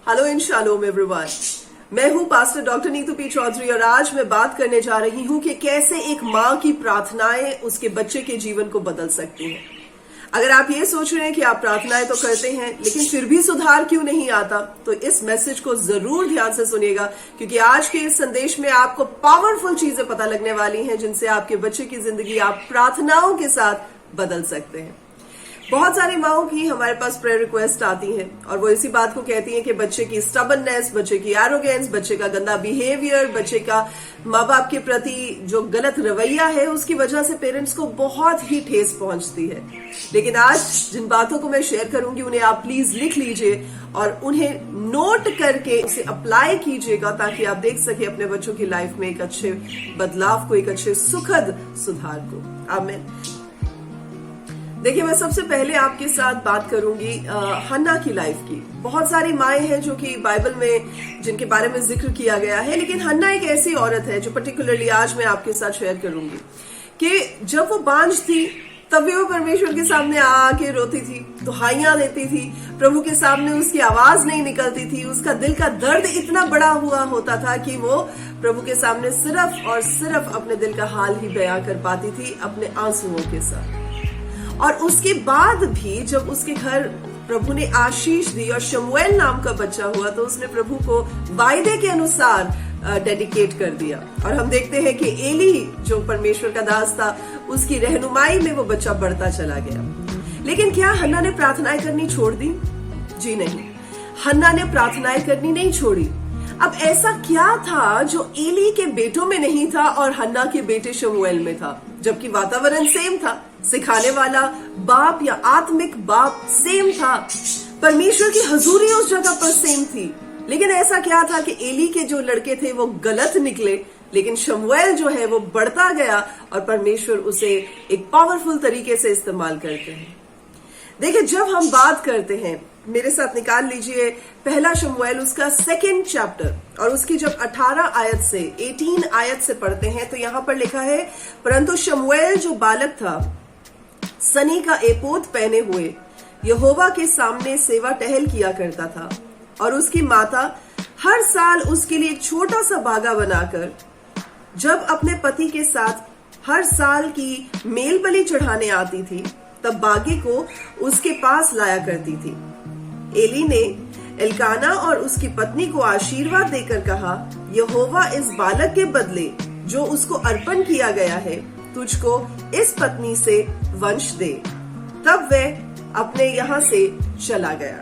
Hello इन shalom everyone. मैं हूं pastor doctor Neetu P Chaudhary और आज मैं बात करने जा रही हूं कि कैसे एक मां की प्रार्थनाएं उसके बच्चे के जीवन को बदल सकती हैं। अगर आप ये सोच रहे हैं कि आप प्रार्थनाएं तो करते हैं लेकिन फिर भी सुधार क्यों नहीं आता, तो इस मैसेज को जरूर ध्यान से सुनिएगा, क्योंकि आज के इस संदेश में आपको पावरफुल चीजें पता लगने वाली हैं जिनसे आपके बच्चे की जिंदगी आप प्रार्थनाओं के साथ बदल सकते हैं। बहुत सारी माओं की हमारे पास प्रेयर रिक्वेस्ट आती हैं और वो इसी बात को कहती हैं कि बच्चे की स्टबननेस, बच्चे की एरोगेंस, बच्चे का गंदा बिहेवियर, बच्चे का माँ बाप के प्रति जो गलत रवैया है उसकी वजह से पेरेंट्स को बहुत ही ठेस पहुंचती है। लेकिन आज जिन बातों को मैं शेयर करूंगी उन्हें आप प्लीज लिख लीजिए और उन्हें नोट करके उसे अप्लाई कीजिएगा, ताकि आप देख सके अपने बच्चों की लाइफ में एक अच्छे बदलाव को, एक अच्छे सुखद सुधार को। आमीन। देखिए, मैं सबसे पहले आपके साथ बात करूंगी हन्ना की लाइफ की। बहुत सारी माएं हैं जो कि बाइबल में जिनके बारे में जिक्र किया गया है, लेकिन हन्ना एक ऐसी औरत है जो पर्टिकुलरली आज मैं आपके साथ शेयर करूंगी कि जब वो बांझ थी तब भी वो परमेश्वर के सामने आके रोती थी, दुहाइयां देती थी, प्रभु के सामने उसकी आवाज नहीं निकलती थी। उसका दिल का दर्द इतना बड़ा हुआ होता था कि वो प्रभु के सामने सिर्फ और सिर्फ अपने दिल का हाल ही बयां कर पाती थी अपने आंसुओं के साथ। और उसके बाद भी जब उसके घर प्रभु ने आशीष दी और शमूएल नाम का बच्चा हुआ, तो उसने प्रभु को वायदे के अनुसार डेडिकेट कर दिया। और हम देखते हैं कि एली जो परमेश्वर का दास था, उसकी रहनुमाई में वो बच्चा बढ़ता चला गया। लेकिन क्या हन्ना ने प्रार्थनाएं करनी छोड़ दी? जी नहीं, हन्ना ने प्रार्थनाएं करनी नहीं छोड़ी। अब ऐसा क्या था जो एली के बेटों में नहीं था और हन्ना के बेटे शमूएल में था, जबकि वातावरण सेम था, सिखाने वाला बाप या आत्मिक बाप सेम था, परमेश्वर की हजूरी उस जगह पर सेम थी। लेकिन ऐसा क्या था कि एली के जो लड़के थे वो गलत निकले, लेकिन शमूएल जो है वो बढ़ता गया और परमेश्वर उसे एक पावरफुल तरीके से इस्तेमाल करते हैं। देखिए, जब हम बात करते हैं, मेरे साथ निकाल लीजिए पहला शमूएल उसका 2nd चैप्टर और उसकी जब 18 आयत से 18 आयत से पढ़ते हैं तो यहां पर लिखा है, परंतु शमूएल जो बालक था सनी का एपोद पहने हुए यहोवा के सामने सेवा टहल किया करता था, और उसकी माता हर साल उसके लिए एक छोटा सा बागा बनाकर जब अपने पति के साथ हर साल की मेल बलि चढ़ाने आती थी तब बागे को उसके पास लाया करती थी। एली ने एल्काना और उसकी पत्नी को आशीर्वाद देकर कहा, यहोवा इस बालक के बदले जो उसको अर्पण किया गया है तुझको इस पत्नी से वंश दे। तब वह अपने यहाँ से चला गया।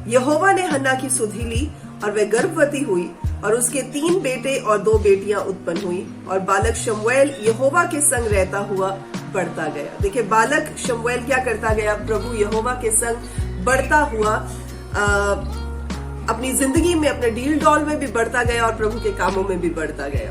यहोवा ने हन्ना की सुधि ली और वह गर्भवती हुई और उसके 3 बेटे और 2 बेटियां उत्पन्न हुई, और बालक शमूएल यहोवा के संग रहता हुआ बढ़ता गया। देखिए, बालक शमूएल क्या करता गया? प्रभु यहोवा के संग बढ़ता हुआ अपनी जिंदगी में, अपने डील डॉल में भी बढ़ता गया और प्रभु के कामों में भी बढ़ता गया।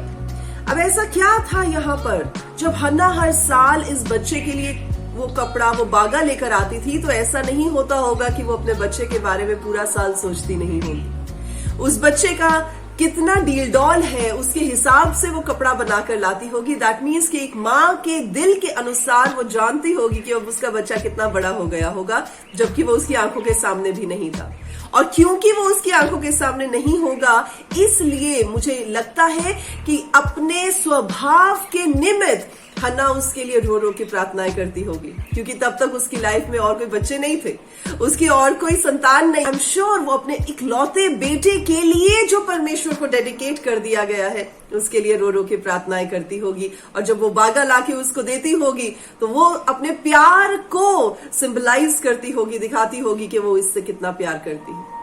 अब ऐसा क्या था यहाँ पर, जब हन्ना हर साल इस बच्चे के लिए वो कपड़ा, वो बागा लेकर आती थी, तो ऐसा नहीं होता होगा कि वो अपने बच्चे के बारे में पूरा साल सोचती नहीं होगी। उस बच्चे का कितना डील डॉल है उसके हिसाब से वो कपड़ा बनाकर लाती होगी। दैट मीन्स कि एक माँ के दिल के अनुसार वो जानती होगी कि अब उसका बच्चा कितना बड़ा हो गया होगा, जबकि वो उसकी आंखों के सामने भी नहीं था। और क्योंकि वो उसकी आंखों के सामने नहीं होगा, इसलिए मुझे लगता है कि अपने स्वभाव के निमित्त हन्ना उसके लिए रो रो के प्रार्थनाएं करती होगी, क्योंकि तब तक उसकी लाइफ में और कोई बच्चे नहीं थे, उसकी और कोई संतान नहीं। आई एम श्योर वो अपने इकलौते बेटे के लिए जो परमेश्वर को डेडिकेट कर दिया गया है उसके लिए रो रो के प्रार्थनाएं करती होगी। और जब वो बागा लाके उसको देती होगी तो वो अपने प्यार को सिंबलाइज करती होगी, दिखाती होगी कि वो इससे कितना प्यार करती है।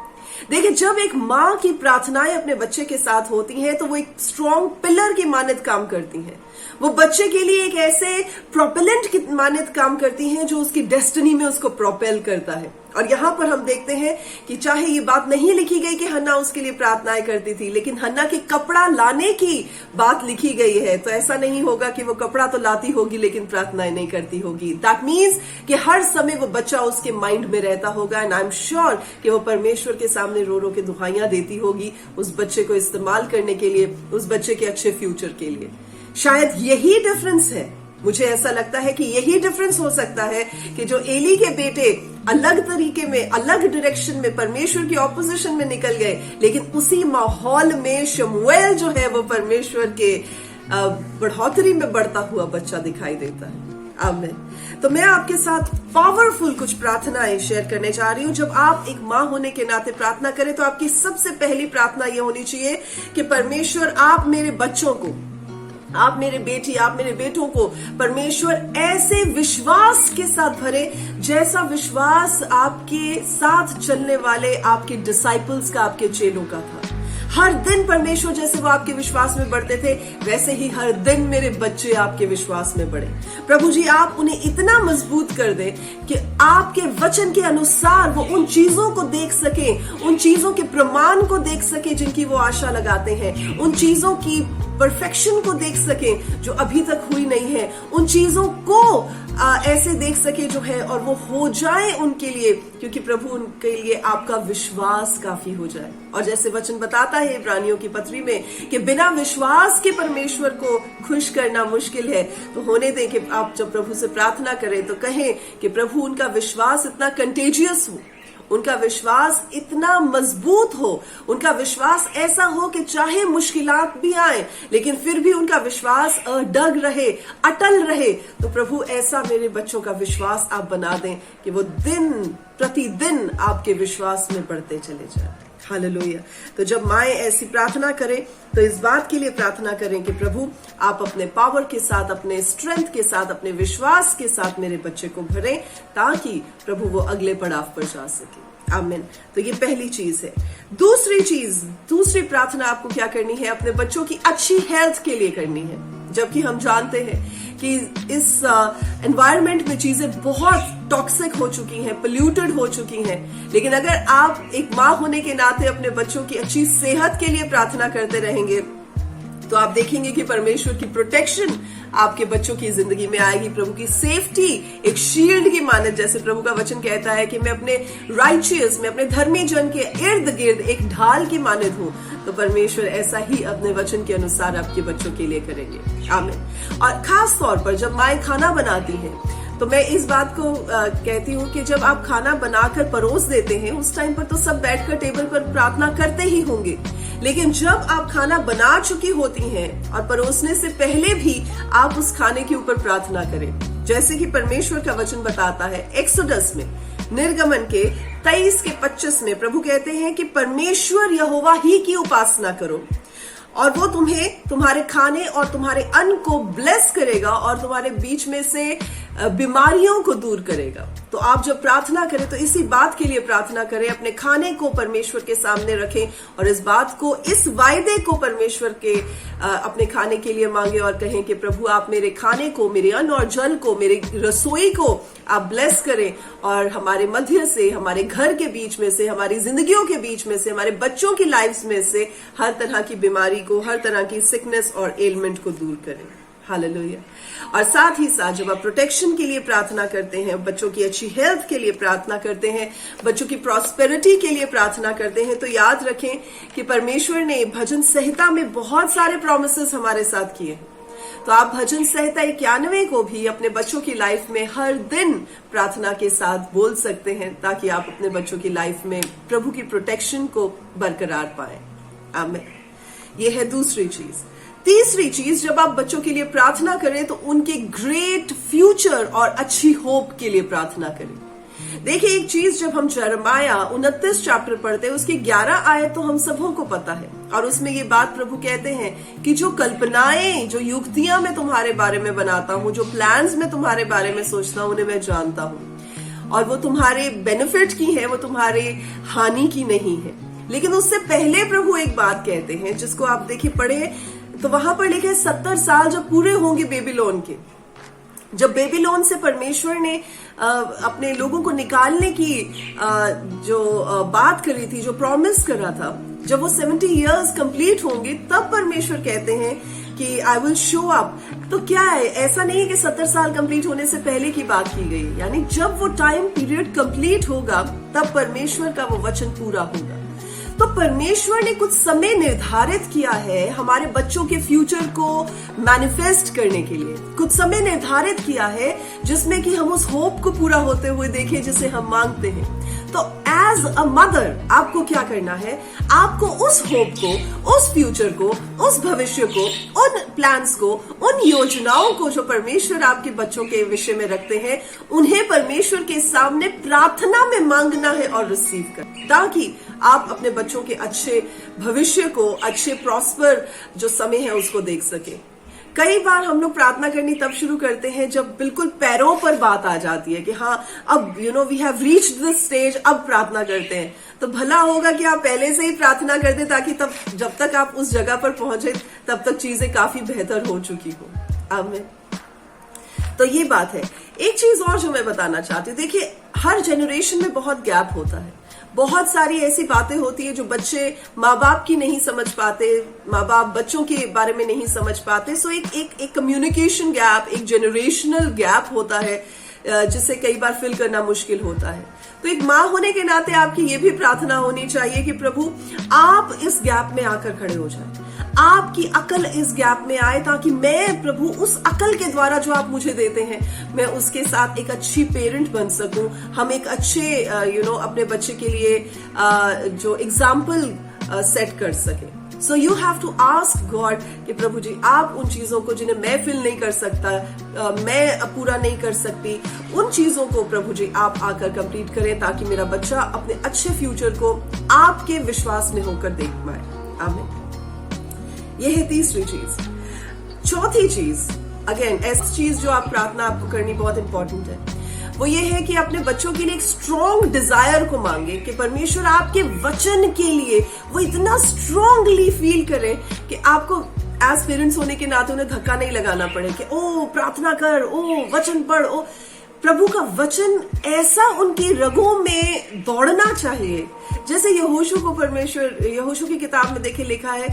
देखिए, जब एक माँ की प्रार्थनाएं अपने बच्चे के साथ होती हैं तो वो एक स्ट्रॉन्ग पिलर की मानित काम करती हैं। वो बच्चे के लिए एक ऐसे प्रोपेलेंट की मानित काम करती हैं जो उसकी डेस्टिनी में उसको प्रोपेल करता है। और यहाँ पर हम देखते हैं कि चाहे ये बात नहीं लिखी गई कि हन्ना उसके लिए प्रार्थनाएं करती थी, लेकिन हन्ना के कपड़ा लाने की बात लिखी गई है, तो ऐसा नहीं होगा कि वो कपड़ा तो लाती होगी लेकिन प्रार्थनाएं नहीं करती होगी। दैट मीन्स कि हर समय वो बच्चा उसके माइंड में रहता होगा, एंड आई एम श्योर कि वो परमेश्वर के सामने रो रो के दुहाइयां देती होगी उस बच्चे को इस्तेमाल करने के लिए, उस बच्चे के अच्छे फ्यूचर के लिए। शायद यही डिफरेंस है, मुझे ऐसा लगता है कि यही डिफरेंस हो सकता है कि जो एली के बेटे अलग तरीके में, अलग डायरेक्शन में, परमेश्वर की ऑपोजिशन में निकल गए, लेकिन उसी माहौल में शमूएल जो है वो परमेश्वर के बढ़ोतरी में बढ़ता हुआ बच्चा दिखाई देता है। आमीन। तो मैं आपके साथ पावरफुल कुछ प्रार्थनाएं शेयर करने जा रही हूं। जब आप एक माँ होने के नाते प्रार्थना करें तो आपकी सबसे पहली प्रार्थना यह होनी चाहिए कि परमेश्वर आप मेरे बच्चों को, आप मेरे बेटी, आप मेरे बेटों को परमेश्वर ऐसे विश्वास के साथ भरे जैसा विश्वास आपके साथ चलने वाले आपके डिसाइपल्स का, आपके चेलों का था। हर दिन परमेश्वर जैसे वो आपके विश्वास में बढ़ते थे, वैसे ही हर दिन मेरे बच्चे आपके विश्वास में बढ़े। प्रभु जी, आप उन्हें इतना मजबूत कर दे कि आपके वचन के अनुसार वो उन चीजों को देख सके, उन चीजों के प्रमाण को देख सके जिनकी वो आशा लगाते हैं, उन चीजों की परफेक्शन को देख सके जो अभी तक हुई नहीं है, उन चीजों को ऐसे देख सके जो है, और वो हो जाए उनके लिए, क्योंकि प्रभु उनके लिए आपका विश्वास काफी हो जाए। और जैसे वचन बताता है इब्रानियों की पत्री में कि बिना विश्वास के परमेश्वर को खुश करना मुश्किल है, तो होने दें कि आप जब प्रभु से प्रार्थना करें तो कहें कि प्रभु उनका विश्वास इतना कंटेजियस हो, उनका विश्वास इतना मजबूत हो, उनका विश्वास ऐसा हो कि चाहे मुश्किलात भी आए लेकिन फिर भी उनका विश्वास अडग रहे, अटल रहे। तो प्रभु ऐसा मेरे बच्चों का विश्वास आप बना दें कि वो दिन प्रतिदिन आपके विश्वास में बढ़ते चले जाए। हालेलुया। तो जब माएं ऐसी प्रार्थना करें तो इस बात के लिए प्रार्थना करें कि प्रभु आप अपने पावर के साथ, अपने स्ट्रेंथ के साथ, अपने विश्वास के साथ मेरे बच्चे को भरें ताकि प्रभु वो अगले पड़ाव पर जा सके। आमीन। तो ये पहली चीज है। दूसरी प्रार्थना आपको क्या करनी है? अपने बच्चों की अच्छी हेल्थ के लिए करनी है। जबकि हम जानते हैं कि इस एनवायरनमेंट में चीजें बहुत टॉक्सिक हो चुकी हैं, पोल्यूटेड हो चुकी हैं, लेकिन अगर आप एक माँ होने के नाते अपने बच्चों की अच्छी सेहत के लिए प्रार्थना करते रहेंगे तो आप देखेंगे कि परमेश्वर की प्रोटेक्शन आपके बच्चों की जिंदगी में आएगी। प्रभु की सेफ्टी एक शील्ड की मानद, जैसे प्रभु का वचन कहता है कि मैं अपने राइचियस, मैं अपने धर्मी जन के इर्द गिर्द एक ढाल की मानद हूं, तो परमेश्वर ऐसा ही अपने वचन के अनुसार आपके बच्चों के लिए करेंगे। आमीन। और खास तौर पर जब माएं खाना बनाती हैं तो मैं इस बात को कहती हूँ कि जब आप खाना बनाकर परोस देते हैं उस टाइम पर तो सब बैठकर टेबल पर प्रार्थना करते ही होंगे, लेकिन जब आप खाना बना चुकी होती हैं और परोसने से पहले भी आप उस खाने के ऊपर प्रार्थना करें। जैसे कि परमेश्वर का वचन बताता है एक्सोडस में, निर्गमन के 23 के 25 में प्रभु कहते हैं कि परमेश्वर यहोवा ही की उपासना करो और वो तुम्हें तुम्हारे खाने और तुम्हारे अन्न को ब्लेस करेगा और तुम्हारे बीच में से बीमारियों को दूर करेगा। तो आप जब प्रार्थना करें तो इसी बात के लिए प्रार्थना करें, अपने खाने को परमेश्वर के सामने रखें और इस बात को, इस वायदे को परमेश्वर के अपने खाने के लिए मांगे और कहें कि प्रभु आप मेरे खाने को, मेरे अन्न और जल को, मेरी रसोई को आप ब्लेस करें और हमारे मध्य से, हमारे घर के बीच में से, हमारी जिंदगियों के बीच में से, हमारे बच्चों की लाइफ्स में से हर तरह की बीमारी को, हर तरह की सिकनेस और एलिमेंट को दूर करें। हालेलुया। और साथ ही साथ जब आप प्रोटेक्शन के लिए प्रार्थना करते हैं, बच्चों की अच्छी हेल्थ के लिए प्रार्थना करते हैं, बच्चों की प्रॉस्पेरिटी के लिए प्रार्थना करते हैं, तो याद रखें कि परमेश्वर ने भजन संहिता में बहुत सारे प्रॉमिसेस हमारे साथ किए। तो आप भजन संहिता 91 को भी अपने बच्चों की लाइफ में हर दिन प्रार्थना के साथ बोल सकते हैं ताकि आप अपने बच्चों की लाइफ में प्रभु की प्रोटेक्शन को बरकरार पाएं। आमीन। ये है दूसरी चीज। तीसरी चीज, जब आप बच्चों के लिए प्रार्थना करें तो उनके ग्रेट फ्यूचर और अच्छी होप के लिए प्रार्थना करें। देखिए एक चीज, जब हम यिर्मयाह 29 चैप्टर पढ़ते हैं उसकी 11 आयत तो हम सबों को पता है और उसमें ये बात प्रभु कहते हैं कि जो कल्पनाएं, जो युक्तियां मैं तुम्हारे बारे में बनाता हूं, जो प्लान्स मैं तुम्हारे बारे में सोचता हूं, उन्हें मैं जानता हूं और वो तुम्हारे बेनिफिट की है, वो तुम्हारे हानि की नहीं है। लेकिन उससे पहले प्रभु एक बात कहते हैं जिसको आप देखिए पढ़े तो वहां पर लिखे 70 साल जब पूरे होंगे बेबीलोन के, जब बेबीलोन से परमेश्वर ने अपने लोगों को निकालने की जो बात करी थी, जो प्रॉमिस करा था, जब वो 70 इयर्स कंप्लीट होंगे तब परमेश्वर कहते हैं कि आई विल शो अप। तो क्या है, ऐसा नहीं है कि 70 साल कंप्लीट होने से पहले की बात की गई, यानी जब वो टाइम पीरियड कंप्लीट होगा तब परमेश्वर का वो वचन पूरा होगा। तो परमेश्वर ने कुछ समय निर्धारित किया है हमारे बच्चों के फ्यूचर को मैनिफेस्ट करने के लिए, कुछ समय निर्धारित किया है जिसमें कि हम उस होप को पूरा होते हुए देखें जिसे हम मांगते हैं। तो एज अ मदर आपको क्या करना है, आपको उस होप को, उस फ्यूचर को, उस भविष्य को, उन प्लान्स को, उन योजनाओं को जो परमेश्वर आपके बच्चों के विषय में रखते हैं, उन्हें परमेश्वर के सामने प्रार्थना में मांगना है और रिसीव कर, ताकि आप अपने बच्चों के अच्छे भविष्य को, अच्छे प्रॉस्पर जो समय है उसको देख सके। कई बार हम लोग प्रार्थना करनी तब शुरू करते हैं जब बिल्कुल पैरों पर बात आ जाती है कि हाँ अब we have reached this stage, अब प्रार्थना करते हैं। तो भला होगा कि आप पहले से ही प्रार्थना कर दें ताकि तब जब तक आप उस जगह पर पहुंचे तब तक चीजें काफी बेहतर हो चुकी हो। आमीन। तो ये बात है। एक चीज और जो मैं बताना चाहती हूँ, देखिए हर जनरेशन में बहुत गैप होता है, बहुत सारी ऐसी बातें होती है जो बच्चे माँ बाप की नहीं समझ पाते, माँ बाप बच्चों के बारे में नहीं समझ पाते। सो एक कम्युनिकेशन गैप, एक जनरेशनल गैप होता है जिसे कई बार फिल करना मुश्किल होता है। तो एक माँ होने के नाते आपकी ये भी प्रार्थना होनी चाहिए कि प्रभु आप इस गैप में आकर खड़े हो जाए, आपकी अकल इस गैप में आए ताकि मैं प्रभु उस अकल के द्वारा जो आप मुझे देते हैं मैं उसके साथ एक अच्छी पेरेंट बन सकूं, हम एक अच्छे अपने बच्चे के लिए जो एग्जाम्पल सेट कर सके। So you have to ask God कि प्रभु जी आप उन चीजों को जिन्हें मैं फिल नहीं कर सकता, मैं पूरा नहीं कर सकती, उन चीजों को प्रभु जी आप आकर कंप्लीट करें ताकि मेरा बच्चा अपने अच्छे फ्यूचर को आपके विश्वास में होकर देख पाए। आमीन। यह है तीसरी चीज। चौथी चीज, अगेन ऐसी चीज जो आप प्रार्थना आपको करनी बहुत इंपॉर्टेंट है, वो ये है कि अपने बच्चों के लिए एक स्ट्रॉन्ग डिजायर को मांगे कि परमेश्वर आपके वचन के लिए वो इतना स्ट्रॉन्गली फील करें कि आपको एज पेरेंट्स होने के नाते उन्हें धक्का नहीं लगाना पड़े कि ओ प्रार्थना कर, ओ वचन पढ़, ओ प्रभु का वचन ऐसा उनकी रगों में दौड़ना चाहिए। जैसे यहोशू को परमेश्वर, यहोशू की किताब में देखिए लिखा है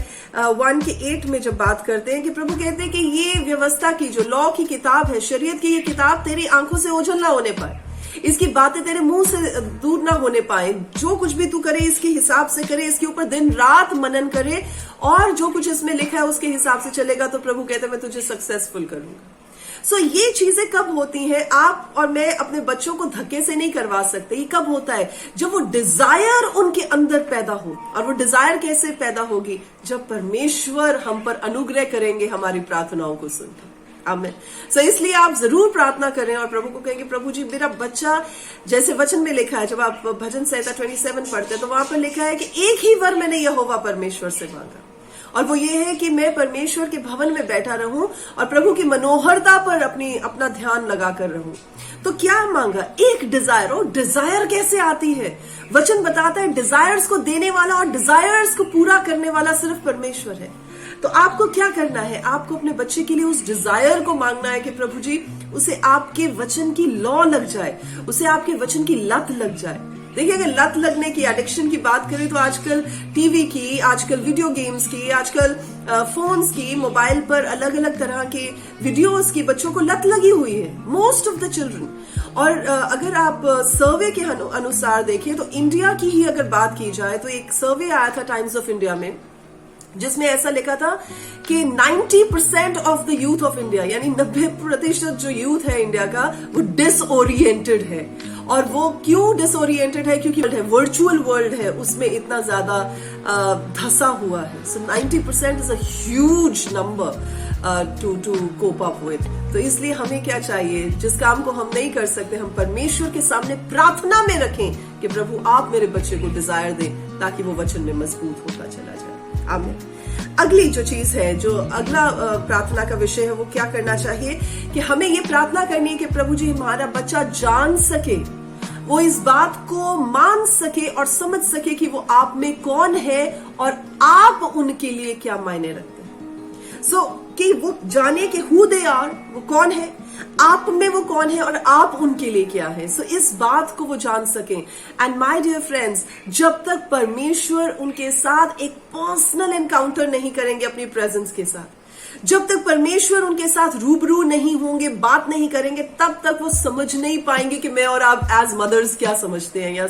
1:8 में जब बात करते हैं कि प्रभु कहते हैं कि ये व्यवस्था की जो लॉ की किताब है, शरीयत की ये किताब तेरी आंखों से ओझल ना होने पाए, इसकी बातें तेरे मुंह से दूर ना होने पाए, जो कुछ भी तू करे इसके हिसाब से करे, इसके ऊपर दिन रात मनन करे और जो कुछ इसमें लिखा है उसके हिसाब से चलेगा तो प्रभु कहते हैं मैं तुझे सक्सेसफुल करूंगा। सो ये चीजें कब होती हैं, आप और मैं अपने बच्चों को धक्के से नहीं करवा सकते। ये कब होता है, जब वो डिजायर उनके अंदर पैदा हो। और वो डिजायर कैसे पैदा होगी, जब परमेश्वर हम पर अनुग्रह करेंगे हमारी प्रार्थनाओं को सुनकर। आमीन। सो इसलिए आप जरूर प्रार्थना करें और प्रभु को कहेंगे प्रभु जी मेरा बच्चा, जैसे वचन में लिखा है, जब आप भजन संहिता 27 पढ़ते हैं तो वहां पर लिखा है कि एक ही वर मैंने यहोवा परमेश्वर से मांगा, और वो ये है कि मैं परमेश्वर के भवन में बैठा रहूं और प्रभु की मनोहरता पर अपना ध्यान लगाकर रहूं। तो क्या मांगा, एक डिजायर। और डिजायर कैसे आती है, वचन बताता है डिजायर्स को देने वाला और डिजायर्स को पूरा करने वाला सिर्फ परमेश्वर है। तो आपको क्या करना है, आपको अपने बच्चे के लिए उस डिजायर को मांगना है कि प्रभु जी उसे आपके वचन की लॉ लग जाए, उसे आपके वचन की लत लग जाए। देखिए अगर लत लगने की, एडिक्शन की बात करें तो आजकल टीवी की, आजकल वीडियो गेम्स की, आजकल फोन्स की, मोबाइल पर अलग अलग तरह के वीडियोस की बच्चों को लत लगी हुई है, मोस्ट ऑफ द चिल्ड्रन। और अगर आप सर्वे के अनुसार देखें तो इंडिया की ही अगर बात की जाए तो एक सर्वे आया था टाइम्स ऑफ इंडिया में जिसमें ऐसा लिखा था कि 90% of the youth of India, यानी 90% जो यूथ है इंडिया का वो डिसओरिएंटेड है। और वो क्यों डिसओरिएंटेड है, क्योंकि वर्चुअल वर्ल्ड है उसमें इतना ज्यादा धंसा हुआ है। So 90% is a huge number to cope up with. तो इसलिए हमें क्या चाहिए, जिस काम को हम नहीं कर सकते हम परमेश्वर के सामने प्रार्थना में रखें कि प्रभु आप मेरे बच्चे को डिजायर दें ताकि वो वचन में मजबूत होता चला जाए। आमीन। अगली जो चीज है, जो अगला प्रार्थना का विषय है, वो क्या करना चाहिए कि हमें ये प्रार्थना करनी है कि प्रभु जी हमारा बच्चा जान सके, वो इस बात को मान सके और समझ सके कि वो आप में कौन है और आप उनके लिए क्या मायने रखते हैं। सो कि वो जाने कि हु दे आर, वो कौन है, आप में वो कौन है और आप उनके लिए क्या है। सो इस बात को वो जान सकें। एंड माय डियर फ्रेंड्स, जब तक परमेश्वर उनके साथ एक पर्सनल एनकाउंटर नहीं करेंगे अपनी प्रेजेंस के साथ, जब तक परमेश्वर उनके साथ रूबरू नहीं होंगे, बात नहीं करेंगे, तब तक वो समझ नहीं पाएंगे कि मैं और आप एज मदर्स क्या समझते हैं या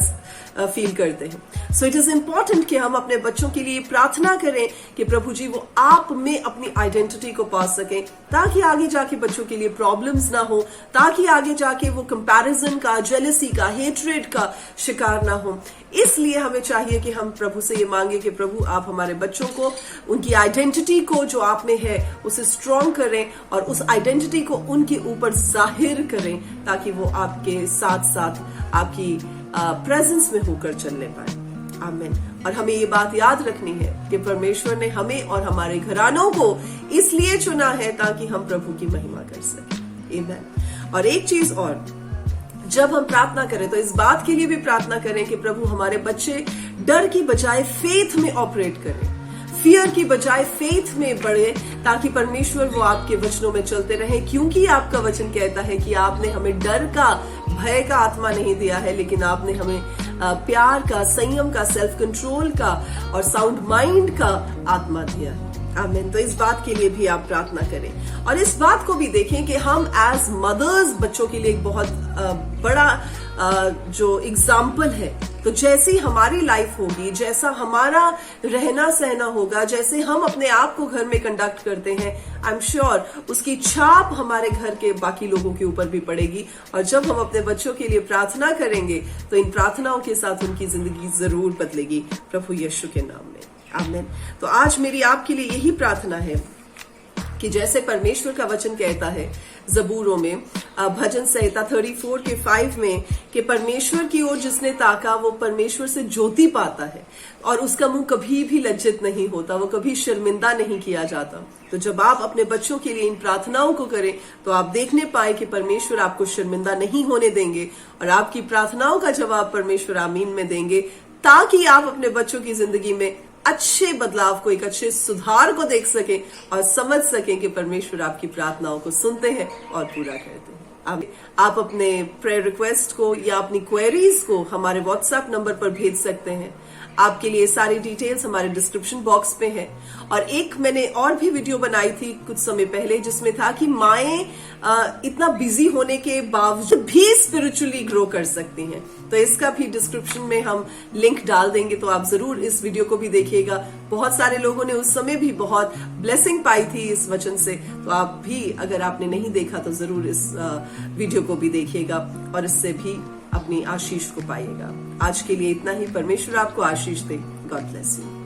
फील करते हैं। सो इट इज इम्पोर्टेंट कि हम अपने बच्चों के लिए प्रार्थना करें कि प्रभु जी वो आप में अपनी आइडेंटिटी को पा सकें, ताकि आगे जाके बच्चों के लिए प्रॉब्लम्स ना हो, ताकि आगे जाके वो कंपैरिजन का, जेलसी का, हेट्रेड का शिकार ना हो। इसलिए हमें चाहिए कि हम प्रभु से ये मांगे कि प्रभु आप हमारे बच्चों को, उनकी आइडेंटिटी को जो आप में है उसे स्ट्रॉन्ग करें और उस आइडेंटिटी को उनके ऊपर जाहिर करें, ताकि वो आपके साथ साथ आपकी प्रेजेंस में होकर चलने पाए। आमीन। और हमें ये बात याद रखनी है कि परमेश्वर ने हमें और हमारे घरानों को इसलिए चुना है ताकि हम प्रभु की महिमा कर सकें। आमीन। और एक चीज और, जब हम प्रार्थना करें तो इस बात के लिए भी प्रार्थना करें कि प्रभु हमारे बच्चे डर की बजाय फेथ में ऑपरेट करें, फियर की बजाय फेथ में बढ़े, ताकि परमेश्वर वो आपके वचनों में चलते रहे, क्योंकि आपका वचन कहता है कि आपने हमें डर का, भय का आत्मा नहीं दिया है, लेकिन आपने हमें प्यार का, संयम का, सेल्फ कंट्रोल का और साउंड माइंड का आत्मा दिया है। आमीन। तो इस बात के लिए भी आप प्रार्थना करें और इस बात को भी देखें कि हम एज मदर्स बच्चों के लिए एक बहुत बड़ा जो एग्जाम्पल है, तो जैसी हमारी लाइफ होगी, जैसा हमारा रहना सहना होगा, जैसे हम अपने आप को घर में कंडक्ट करते हैं, आई एम श्योर उसकी छाप हमारे घर के बाकी लोगों के ऊपर भी पड़ेगी। और जब हम अपने बच्चों के लिए प्रार्थना करेंगे तो इन प्रार्थनाओं के साथ उनकी जिंदगी जरूर बदलेगी, प्रभु यीशु के नाम में। आमीन। तो आज मेरी आपके लिए यही प्रार्थना है कि जैसे परमेश्वर का वचन कहता है ज़बूरों में, भजन संहिता 34 के 5 में, कि परमेश्वर की ओर जिसने ताका वो परमेश्वर से ज्योति पाता है और उसका मुंह कभी भी लज्जित नहीं होता, वो कभी शर्मिंदा नहीं किया जाता। तो जब आप अपने बच्चों के लिए इन प्रार्थनाओं को करें तो आप देखने पाए कि परमेश्वर आपको शर्मिंदा नहीं होने देंगे और आपकी प्रार्थनाओं का जवाब परमेश्वर आमीन में देंगे, ताकि आप अपने बच्चों की जिंदगी में अच्छे बदलाव को, एक अच्छे सुधार को देख सके और समझ सके कि परमेश्वर आपकी प्रार्थनाओं को सुनते हैं और पूरा करते हैं। आप अपने प्रेयर रिक्वेस्ट को या अपनी क्वेरीज को हमारे व्हाट्सएप नंबर पर भेज सकते हैं। आपके लिए सारी डिटेल्स हमारे डिस्क्रिप्शन बॉक्स पे है। और एक मैंने और भी वीडियो बनाई थी कुछ समय पहले, जिसमें था कि माएं इतना बिजी होने के बावजूद भी स्पिरिचुअली ग्रो कर सकती हैं, तो इसका भी डिस्क्रिप्शन में हम लिंक डाल देंगे, तो आप जरूर इस वीडियो को भी देखिएगा। बहुत सारे लोगों ने उस समय भी बहुत ब्लेसिंग पाई थी इस वचन से, तो आप भी अगर आपने नहीं देखा तो जरूर इस वीडियो को भी देखिएगा और इससे भी अपनी आशीष को पाइएगा। आज के लिए इतना ही। परमेश्वर आपको आशीष दे। God bless you.